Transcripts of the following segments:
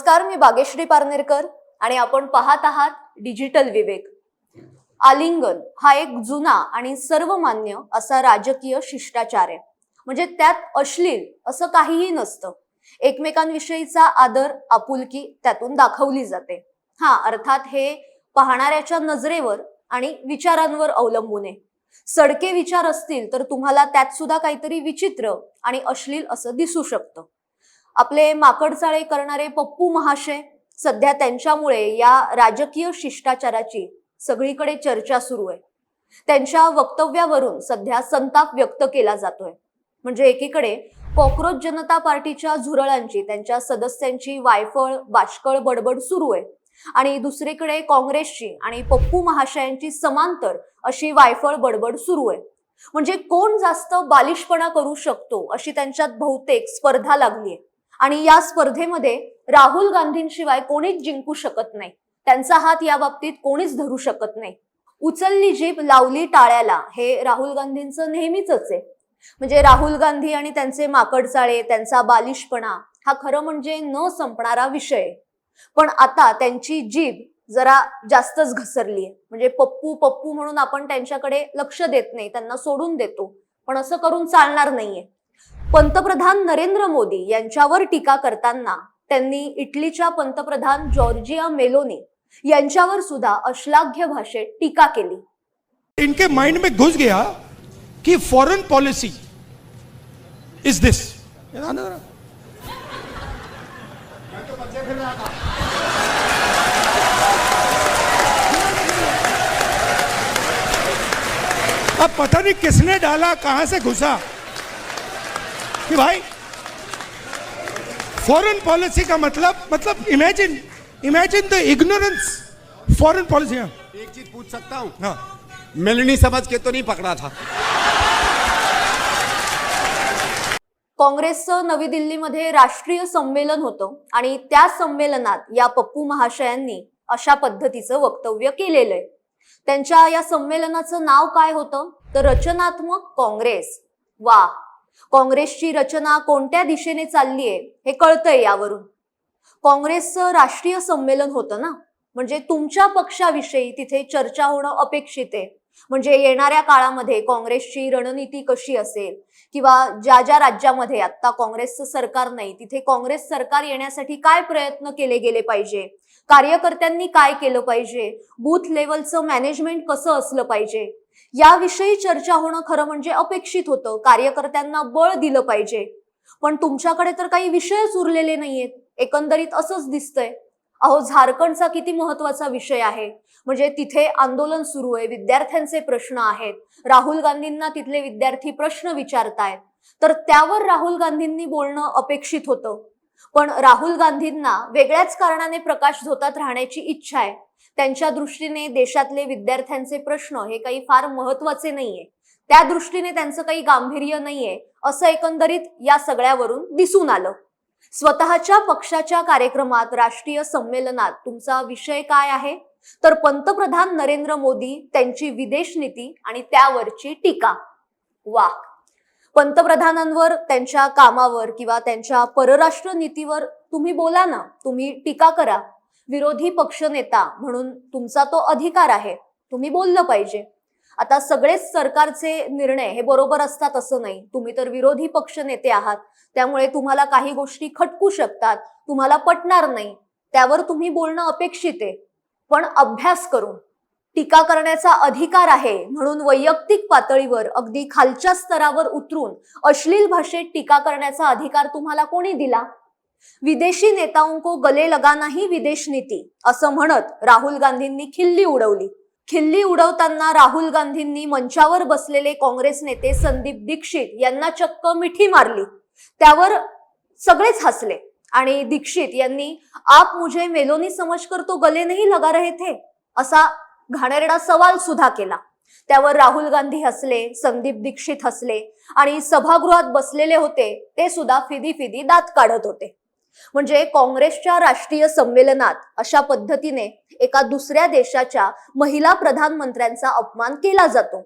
नमस्कार, मी बागेश्री पारनेरकर आणि आपण पाहत आहात डिजिटल विवेक। आलिंगन हा एक जुना आणि सर्वमान्य असा राजकीय शिष्टाचार आहे। म्हणजे त्यात अश्लील असं काहीही नसतं। एकमेकांविषयीचा आदर, आपुलकी त्यातून दाखवली जाते। अर्थात हे पाहणाऱ्याच्या नजरेवर आणि विचारांवर अवलंबून आहे। सडके विचार असतील तर तुम्हाला त्यात सुद्धा काहीतरी विचित्र आणि अश्लील असं दिसू शकतं। आपले माकडचाळे करणारे पप्पू महाशय, सध्या त्यांच्यामुळे या राजकीय शिष्टाचाराची सगळीकडे चर्चा सुरू आहे। त्यांच्या वक्तव्यावरून सध्या संताप व्यक्त केला जातोय। म्हणजे एकीकडे कॉकरोच जनता पार्टीच्या झुरळांची, त्यांच्या सदस्यांची वायफळ बाष्कळ बडबड सुरू आहे आणि दुसरीकडे काँग्रेसची आणि पप्पू महाशयांची समांतर अशी वायफळ बडबड सुरू आहे। म्हणजे कोण जास्त बालिशपणा करू शकतो अशी त्यांच्यात बहुतेक स्पर्धा लागली आहे आणि या स्पर्धेमध्ये राहुल गांधींशिवाय कोणीच जिंकू शकत नाही। त्यांचा हात या बाबतीत कोणीच धरू शकत नाही। उचलली जीभ लावली टाळ्याला हे राहुल गांधींचं नेहमीच आहे। म्हणजे राहुल गांधी आणि त्यांचे माकडचाळे, त्यांचा बालिशपणा हा खरं म्हणजे न संपणारा विषय। पण आता त्यांची जीभ जरा जास्तच घसरली आहे। म्हणजे पप्पू पप्पू म्हणून आपण त्यांच्याकडे लक्ष देत नाही, त्यांना सोडून देतो, पण असं करून चालणार नाहीये। पंतप्रधान नरेंद्र मोदी यांच्यावर टीका करताना त्यांनी इटलीच्या पंतप्रधान जॉर्जिया मेलोनी यांच्यावर सुद्धा अश्लाघ्य भाषेत टीका केली। इनके माइंड में घुस गया कि फॉरेन पॉलिसी इज दिस। अब पता नहीं किसने डाला, कहां से घुसा कि भाई फॉरेन पॉलिसी का मतलब imagine the ignorance foreign policy. एक चीज पूछ सकता हूं? हाँ, मेलनी समझ के तो नहीं पकड़ा था? काँग्रेसचं नवी दिल्लीमध्ये राष्ट्रीय संमेलन होतं आणि त्या संमेलनात या पप्पू महाशयांनी अशा पद्धतीचं वक्तव्य केलेलं आहे। त्यांच्या या संमेलनाचं नाव काय होतं तर रचनात्मक काँग्रेस। वा, काँग्रेसची रचना कोणत्या दिशेने चाललीये हे कळतंय यावरून। काँग्रेसचं राष्ट्रीय संमेलन होतं ना, म्हणजे तुमच्या पक्षाविषयी तिथे चर्चा होणं अपेक्षित आहे। म्हणजे येणाऱ्या काळामध्ये काँग्रेसची रणनीती कशी असेल किंवा ज्या ज्या राज्यामध्ये आता काँग्रेसचं सरकार नाही तिथे काँग्रेस सरकार येण्यासाठी काय प्रयत्न केले गेले पाहिजे, कार्यकर्त्यांनी काय केलं पाहिजे, बूथ लेवलचं मॅनेजमेंट कसं असलं पाहिजे, याविषयी चर्चा होणं खरं म्हणजे अपेक्षित होतं। कार्यकर्त्यांना बळ दिलं पाहिजे, पण तुमच्याकडे तर काही विषयच उरलेले नाहीयेत। एकंदरीत असंच दिसतंय। अहो, झारखंडचा किती महत्वाचा विषय आहे, म्हणजे तिथे आंदोलन सुरू आहे, विद्यार्थ्यांचे प्रश्न आहेत, राहुल गांधींना तिथले विद्यार्थी प्रश्न विचारतायत, तर त्यावर राहुल गांधींनी बोलणं अपेक्षित होतं। पण राहुल गांधींना वेगळ्याच कारणाने प्रकाश झोतात राहण्याची इच्छा आहे। त्यांच्या दृष्टीने देशातले विद्यार्थ्यांचे प्रश्न हे काही फार महत्वाचे नाहीये, त्या दृष्टीने त्यांचं काही गांभीर्य नाहीये, असं एकंदरीत या सगळ्यावरून दिसून आलं। स्वतःच्या पक्षाच्या कार्यक्रमात, राष्ट्रीय संमेलनात तुमचा विषय काय आहे तर पंतप्रधान नरेंद्र मोदी, त्यांची विदेश नीती आणि त्यावरची टीका। वा, पंतप्रधानांवर, त्यांच्या कामावर किंवा त्यांच्या परराष्ट्र नीतीवर तुम्ही बोला ना, तुम्ही टीका करा। विरोधी पक्षनेता म्हणून तुमचा तो अधिकार आहे, तुम्ही बोललं पाहिजे। आता सगळेच सरकारचे निर्णय हे बरोबर असतात असं नाही। तुम्ही तर विरोधी पक्ष नेते आहात, त्यामुळे तुम्हाला काही गोष्टी खटकू शकतात, तुम्हाला पटणार नाही, त्यावर तुम्ही बोलणं अपेक्षित आहे। पण अभ्यास करून टीका करण्याचा अधिकार आहे म्हणून वैयक्तिक पातळीवर अगदी खालच्या स्तरावर उतरून अश्लील भाषेत टीका करण्याचा अधिकार तुम्हाला कोणी दिला? विदेशी नेताओं को गले लगाना ही विदेश नीति असं म्हणत राहुल गांधींनी खिल्ली उडवली। खिल्ली उडवताना राहुल गांधींनी मंचावर बसलेले काँग्रेस नेते संदीप दीक्षित यांना चक्क मिठी मारली। त्यावर सगळेच हसले आणि दीक्षित यांनी आप मुझे मेलोनी समझकर तो गले नहीं लगा रहे थे असा घाणेरडा सवाल सुद्धा केला। त्यावर राहुल गांधी हसले, संदीप दीक्षित हसले आणि सभागृहात बसलेले होते ते सुद्धा फिदी फिदी दात काढत होते। म्हणजे काँग्रेसच्या राष्ट्रीय संमेलनात अशा पद्धतीने एका दुसऱ्या देशाच्या महिला प्रधानमंत्र्यांचा अपमान केला जातो।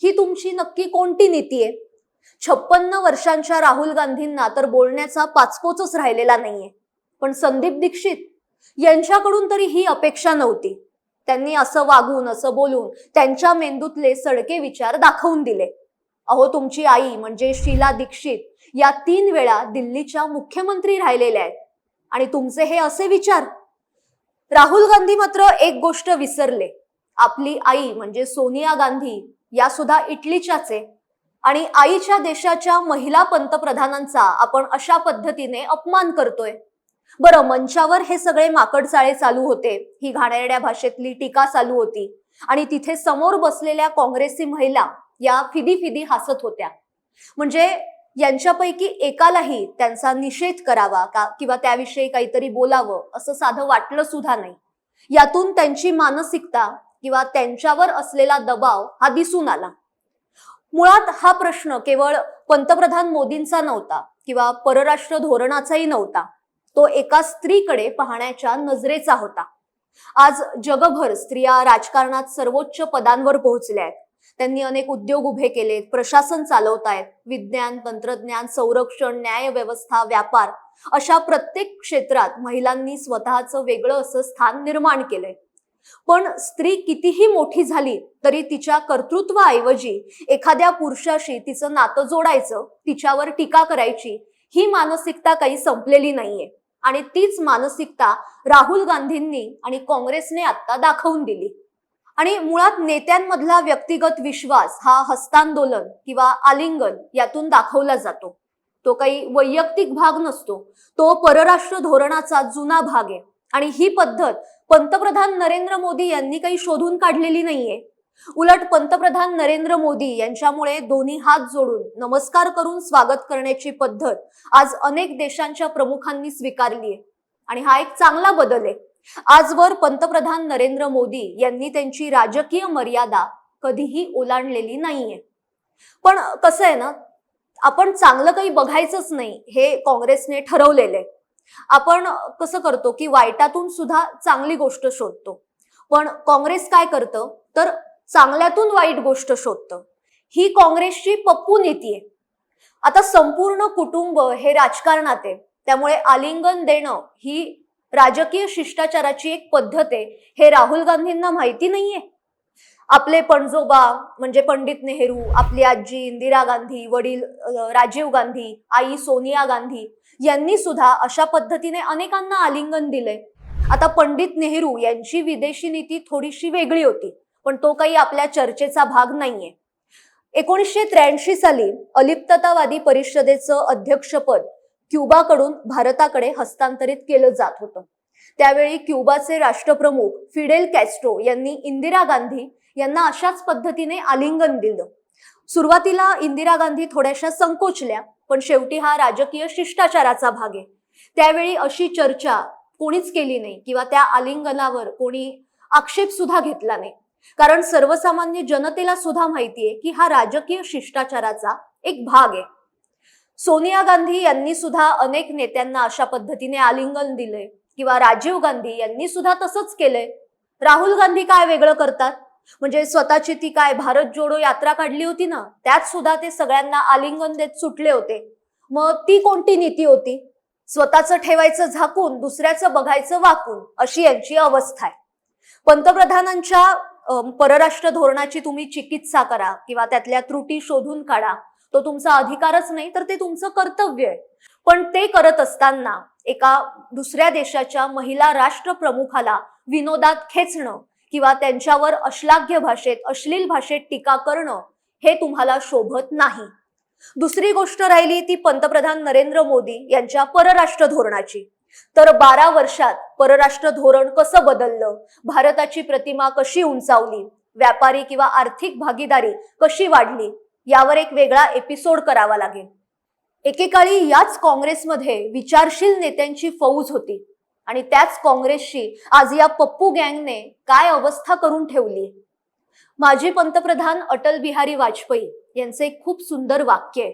ही तुमची नक्की कोणती नीती आहे? 56 वर्षांच्या राहुल गांधींना तर बोलण्याचा पाचपोचच राहिलेला नाहीये। पण संदीप दीक्षित यांच्याकडून तरी ही अपेक्षा नव्हती. त्यांनी असं वागून असं बोलून त्यांच्या मेंदूतले सडके विचार दाखवून दिले. अहो, तुमची आई म्हणजे शीला दीक्षित या 3 वेळा दिल्लीच्या मुख्यमंत्री राहिलेल्या आहेत आणि तुमचे हे असे विचार. राहुल गांधी मात्र एक गोष्ट विसरले. आपली आई म्हणजे सोनिया गांधी या सुद्धा इटलीच्याच आहे आणि आईच्या देशाच्या महिला पंतप्रधानांचा आपण अशा पद्धतीने अपमान करतोय. बरं, मंचावर हे सगळे माकडचाळे चालू होते, ही घाणेरड्या भाषेतली टीका चालू होती आणि तिथे समोर बसलेल्या काँग्रेसी महिला या फिदी हसत होत्या. म्हणजे यांच्यापैकी एकालाही त्यांचा निषेध करावा का किंवा त्याविषयी काहीतरी बोलावं असं साधं वाटलं सुद्धा नाही. यातून त्यांची मानसिकता किंवा त्यांच्यावर असलेला दबाव हा दिसून आला. मुळात हा प्रश्न केवळ पंतप्रधान मोदींचा नव्हता किंवा परराष्ट्र धोरणाचाही नव्हता. तो एका स्त्रीकडे पाहण्याच्या नजरेचा होता. आज जगभर स्त्रिया राजकारणात सर्वोच्च पदांवर पोहोचल्या आहेत. त्यांनी अनेक उद्योग उभे केलेत, प्रशासन चालवतायत, विज्ञान, तंत्रज्ञान, संरक्षण, न्यायव्यवस्था, व्यापार अशा प्रत्येक क्षेत्रात महिलांनी स्वतःचं वेगळं असं स्थान निर्माण केलंय. पण स्त्री कितीही मोठी झाली तरी तिच्या कर्तृत्वाऐवजी एखाद्या पुरुषाशी तिचं नातं जोडायचं, तिच्यावर टीका करायची ही मानसिकता काही संपलेली नाहीये. आणि तीच मानसिकता राहुल गांधींनी आणि काँग्रेसने आता दाखवून दिली. आणि मुळात नेत्यांमधला व्यक्तिगत विश्वास हा हस्तांदोलन किंवा आलिंगन यातून दाखवला जातो. तो काही वैयक्तिक भाग नसतो, तो परराष्ट्र धोरणाचा जुना भाग आहे. आणि ही पद्धत पंतप्रधान नरेंद्र मोदी यांनी काही शोधून काढलेली नाहीये. उलट पंतप्रधान नरेंद्र मोदी यांच्यामुळे दोन्ही हात जोडून नमस्कार करून स्वागत करण्याची पद्धत आज अनेक देशांच्या प्रमुखांनी स्वीकारली आहे. आणि हा एक चांगला बदल आहे. आजवर पंतप्रधान नरेंद्र मोदी यांनी त्यांची राजकीय मर्यादा कधीही ओलांडलेली नाहीये. पण कसं आहे ना, आपण चांगलं काही बघायचंच नाही हे काँग्रेसने ठरवलेलं आहे. आपण कसं करतो की वाईटातून सुद्धा चांगली गोष्ट शोधतो, पण काँग्रेस काय करतं तर चांगल्यातून वाईट गोष्ट शोधतं. ही काँग्रेसची पप्पू नीती आहे. आता संपूर्ण कुटुंब हे राजकारणात आहे, त्यामुळे आलिंगन देणं ही राजकीय शिष्टाचाराची एक पद्धत आहे हे राहुल गांधींना माहिती नाहीये. आपले पणजोबा म्हणजे पंडित नेहरू, आपली आजी इंदिरा गांधी, वडील राजीव गांधी, आई सोनिया गांधी यांनी सुद्धा अशा पद्धतीने अनेकांना आलिंगन दिले. आता पंडित नेहरू यांची विदेशी नीती थोडीशी वेगळी होती, पण तो काही आपल्या चर्चेचा भाग नाहीये. 1983 साली अलिप्ततावादी परिषदेचं अध्यक्षपद क्युबाकडून भारताकडे हस्तांतरित केलं जात होतं. त्यावेळी क्युबाचे राष्ट्रप्रमुख फिडेल कॅस्ट्रो यांनी इंदिरा गांधी यांना अशाच पद्धतीने आलिंगन दिलं. सुरुवातीला इंदिरा गांधी थोड्याशा संकोचल्या, पण शेवटी हा राजकीय शिष्टाचाराचा भाग आहे. त्यावेळी अशी चर्चा कोणीच केली नाही किंवा त्या आलिंगनावर कोणी आक्षेप सुद्धा घेतला नाही, कारण सर्वसामान्य जनतेला सुद्धा माहितीये की हा राजकीय शिष्टाचाराचा एक भाग आहे. सोनिया गांधी यांनी सुद्धा अनेक नेत्यांना अशा पद्धतीने आलिंगन दिले किंवा राजीव गांधी यांनी सुद्धा तसंच केलंय. राहुल गांधी काय वेगळं करतात? म्हणजे स्वतःची ती काय भारत जोडो यात्रा काढली होती ना, त्यात सुद्धा ते सगळ्यांना आलिंगन देत सुटले होते. मग ती कोणती नीती होती? स्वतःचं ठेवायचं झाकून, दुसऱ्याचं बघायचं वाकून, अशी यांची अवस्था आहे. पंतप्रधानांच्या परराष्ट्र धोरणाची तुम्ही चिकित्सा करा किंवा त्यातल्या त्रुटी शोधून काढा, तो तुमचा अधिकारच नाही तर ते तुमचं कर्तव्य आहे. पण ते करत असताना एका दुसऱ्या देशाच्या महिला राष्ट्रप्रमुखाला विनोदात खेचणं किंवा त्यांच्यावर अश्लाघ्य भाषेत, अश्लील भाषेत टीका करणं हे तुम्हाला शोभत नाही. दुसरी गोष्ट राहिली ती पंतप्रधान नरेंद्र मोदी यांच्या परराष्ट्र धोरणाची. तर 12 वर्षात परराष्ट्र धोरण कसं बदललं, भारताची प्रतिमा कशी उंचावली, व्यापारी किंवा आर्थिक भागीदारी कशी वाढली, यावर एक वेगळा एपिसोड करावा लागेल. एकेकाळी याच काँग्रेसमध्ये विचारशील नेत्यांची फौज होती आणि त्याच काँग्रेसशी आज या पप्पू गँगने काय अवस्था करून ठेवली. माजी पंतप्रधान अटल बिहारी वाजपेयी यांचे एक खूप सुंदर वाक्य आहे,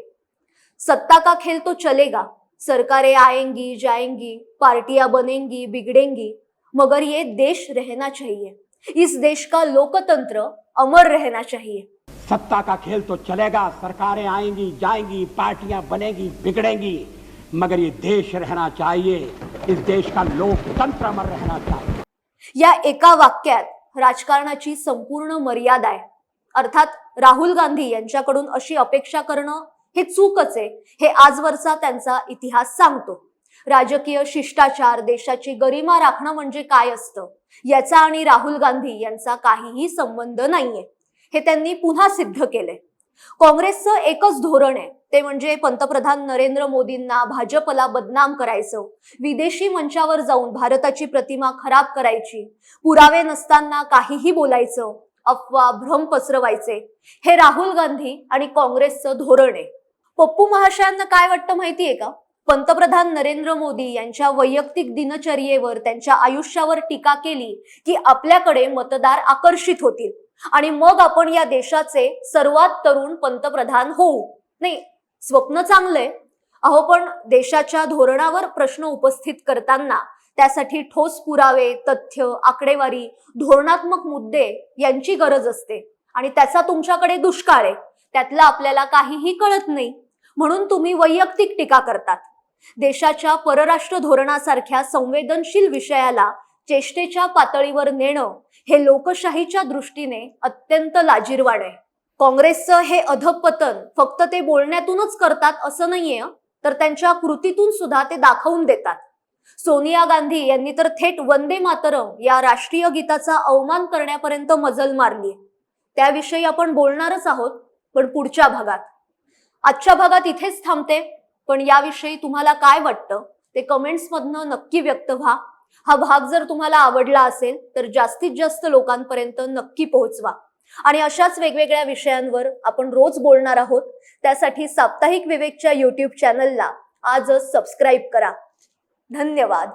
सत्ता का खेल तो चलेगा, सरकारें आएंगी जाएंगी, पार्टियां बनेंगी बिगड़ेंगी, मगर ये देश रहना चाहिए, इस देश का लोकतंत्र अमर रहना चाहिए. सत्ता का खेल तो चलेगा, सरकारें आएंगी जाएंगी, पार्टियां बनेंगी बिगड़ेंगी, मगर ये देश रहना चाहिए, इस देश का लोकतंत्र अमर रहना चाहिए। या एका वाक्यात राजकारणाची संपूर्ण मर्यादा आहे. अर्थात राहुल गांधी यांच्याकडून अशी अपेक्षा करणं हे चूकच आहे, हे आजवरचा त्यांचा इतिहास सांगतो. राजकीय शिष्टाचार, देशाची गरिमा राखणं म्हणजे काय असतं याचा आणि राहुल गांधी यांचा काहीही संबंध नाहीये, हे त्यांनी पुन्हा सिद्ध केलंय. काँग्रेसचं एकच धोरण आहे, ते म्हणजे पंतप्रधान नरेंद्र मोदींना, भाजपला बदनाम करायचं, विदेशी मंचावर जाऊन भारताची प्रतिमा खराब करायची, पुरावे नसताना काहीही बोलायचं, अफवा, भ्रम पसरवायचे, हे राहुल गांधी आणि काँग्रेसचं धोरण आहे. पप्पू महाशयांना काय वाटतं माहितीये का? पंतप्रधान नरेंद्र मोदी यांच्या वैयक्तिक दिनचर्येवर, त्यांच्या आयुष्यावर टीका केली की आपल्याकडे मतदार आकर्षित होतील आणि मग आपण या देशाचे सर्वात तरुण पंतप्रधान होऊ. नाही, स्वप्न चांगलंय अहो, पण देशाच्या धोरणावर प्रश्न उपस्थित करताना त्यासाठी ठोस पुरावे, तथ्य, आकडेवारी, धोरणात्मक मुद्दे यांची गरज असते आणि त्याचा तुमच्याकडे दुष्काळ आहे. त्यातलं आपल्याला काहीही कळत नाही, म्हणून तुम्ही वैयक्तिक टीका करतात. देशाच्या परराष्ट्र धोरणासारख्या संवेदनशील विषयाला चेष्टेच्या पातळीवर नेणं हे लोकशाहीच्या दृष्टीने अत्यंत लाजिरवाण आहे. काँग्रेसचं हे अधपतन फक्त ते बोलण्यातूनच करतात असं नाहीये, तर त्यांच्या कृतीतून सुद्धा ते दाखवून देतात. सोनिया गांधी यांनी तर थेट वंदे मातरम या राष्ट्रीय गीताचा अवमान करण्यापर्यंत मजल मारली. त्याविषयी आपण बोलणारच आहोत, पण पुढच्या भागात. आजच्या भागात इथेच थांबते, पण याविषयी तुम्हाला काय वाटतं ते कमेंट्स मधनं नक्की व्यक्त व्हा. हा भाग जर तुम्हाला आवडला असेल तर जास्तीत जास्त लोकांपर्यंत नक्की पोहोचवा. आणि अशाच वेगवेगळ्या विषयांवर आपण रोज बोलणार आहोत. त्यासाठी साप्ताहिक विवेकच्या YouTube चॅनलला आजच सबस्क्राईब करा. धन्यवाद.